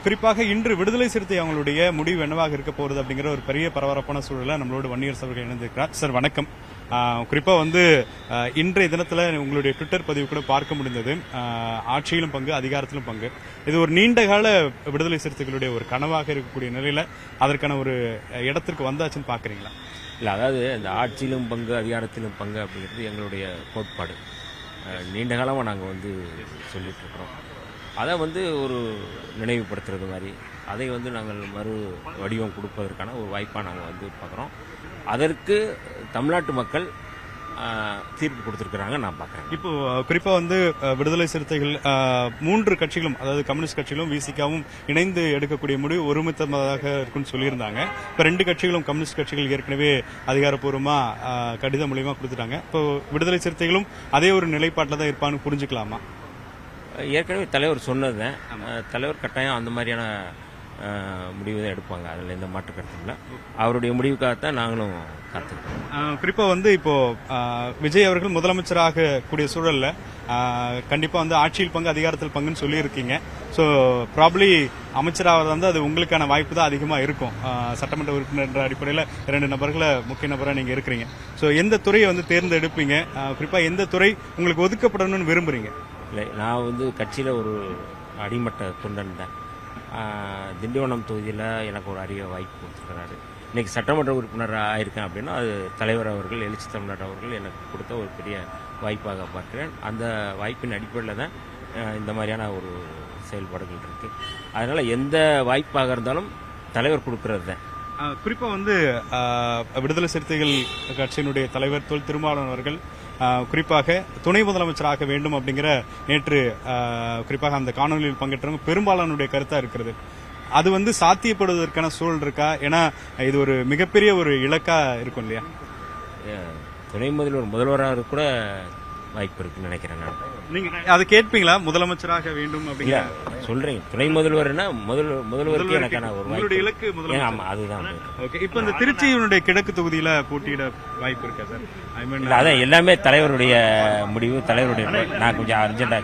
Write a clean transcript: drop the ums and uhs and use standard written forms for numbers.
குறிப்பாக இன்று விடுதலை சிறுத்தை அவங்களுடைய முடிவு என்னவாக இருக்க போறது அப்படிங்கிற ஒரு பெரிய பரபரப்பான சூழல நம்மளோட வன்னியரசு அவர்கள் இணைந்திருக்கிறார். சார் வணக்கம். குறிப்பா இன்றைய தினத்துல உங்களுடைய ட்விட்டர் பதிவு கூட பார்க்க முடிந்தது. ஆட்சியிலும் பங்கு, அதிகாரத்திலும் பங்கு. இது ஒரு நீண்ட கால விடுதலை சிறுத்தைகளுடைய ஒரு கனவாக இருக்கக்கூடிய நிலையில அதற்கான ஒரு இடத்திற்கு வந்தாச்சுன்னு பாக்குறீங்களா? இல்லை, அதாவது இந்த ஆட்சியிலும் பங்கு அதிகாரத்திலும் பங்கு அப்படிங்கிறது எங்களுடைய கோட்பாடு. நீண்ட காலமாக நாங்கள் சொல்லிட்டு இருக்கிறோம். அதை ஒரு நினைவுபடுத்துறது மாதிரி அதை நாங்கள் மறு வடிவம் கொடுப்பதற்கான ஒரு வாய்ப்பாக நாங்கள் பார்க்குறோம். அதற்கு தமிழ்நாட்டு மக்கள் தீர்ப்பு கொடுத்திருக்கிறாங்க நான் பார்க்குறேன். இப்போ குறிப்பா விடுதலை சிறுத்தைகள் 3 கட்சிகளும், அதாவது கம்யூனிஸ்ட் கட்சிகளும் விசிகாவும் இணைந்து எடுக்கக்கூடிய முடிவு ஒருமித்தமாக இருக்குன்னு சொல்லியிருந்தாங்க. இப்போ 2 கட்சிகளும், கம்யூனிஸ்ட் கட்சிகள் ஏற்கனவே அதிகாரப்பூர்வமா கடிதம் மூலியமா கொடுத்துட்டாங்க. இப்போ விடுதலை சிறுத்தைகளும் அதே ஒரு நிலைப்பாட்டில் தான் இருப்பான்னு புரிஞ்சுக்கலாமா? ஏற்கனவே தலைவர் சொன்னது, தலைவர் கட்டாயம் அந்த மாதிரியான முடிவு தான் எடுப்பாங்க. அதில் எந்த மாற்று கருத்தும் இல்லை. அவருடைய முடிவுக்காகத்தான் நாங்களும் காத்திருக்கோம். குறிப்பா இப்போ விஜய் அவர்கள் முதலமைச்சராக கூடிய சூழல்ல கண்டிப்பா ஆட்சியில் பங்கு அதிகாரத்தில் பங்குன்னு சொல்லியிருக்கீங்க. ஸோ ப்ராப்ளி அமைச்சராக அது உங்களுக்கான வாய்ப்பு தான் அதிகமாக இருக்கும். சட்டமன்ற உறுப்பினர் என்ற அடிப்படையில் 2 நபர்களை முக்கிய நபராக நீங்க இருக்கிறீங்க. ஸோ எந்த துறையை தேர்ந்தெடுப்பீங்க? குறிப்பா எந்த துறை உங்களுக்கு ஒதுக்கப்படணும்னு விரும்புறீங்க? இல்லை, நான் கட்சியில் ஒரு அடிமட்ட தொண்டன் தான். திண்டிவனம் தொகுதியில் எனக்கு ஒரு அரிய வாய்ப்பு கொடுத்துருக்கிறாரு. இன்றைக்கி சட்டமன்ற உறுப்பினர் ஆயிருக்கேன் அப்படின்னா அது தலைவர் அவர்கள், எழுச்சி தமிழ்நாடு அவர்கள் எனக்கு கொடுத்த ஒரு பெரிய வாய்ப்பாக பார்க்கிறேன். அந்த வாய்ப்பின் அடிப்படையில் தான் இந்த மாதிரியான ஒரு செயல்பாடுகள் இருக்குது. அதனால் எந்த வாய்ப்பாக இருந்தாலும் தலைவர் கொடுக்கறது தான். குறிப்பா விடுதலை சிறுத்தைகள் கட்சியினுடைய தலைவர் தொல் திருமாவளவன் அவர்கள் குறிப்பாக துணை முதலமைச்சராக வேண்டும் அப்படிங்கிற நேற்று குறிப்பாக அந்த காணொலியில் பங்கேற்றவங்க பெரும்பாலானுடைய கருத்தா இருக்கிறது. அது சாத்தியப்படுவதற்கான சூழல் இருக்கா? ஏன்னா இது ஒரு மிகப்பெரிய ஒரு இலக்கா இருக்கும் இல்லையா? துணை முதல்வராக கூட வாய்ப்பு இருக்குன்னு நினைக்கிறேன். நான் நீங்க அதை கேட்பீங்களா? முதலமைச்சராக வேண்டும் அப்படிங்கிற சொல்றீங்க. துணை முதல்வர்னா முதல்வருக்கு எனக்கான ஒரு வாய்ப்பு இலக்கு முதல்வர். ஆமா, அதுதான். ஓகே, இப்போ இந்த திருச்சியினுடைய கிழக்கு தொகுதியில போட்டியிட வாய்ப்பு இருக்கா சார்? அதான் எல்லாமே தலைவருடைய முடிவு, தலைவருடைய. நான் கொஞ்சம் அர்ஜென்டா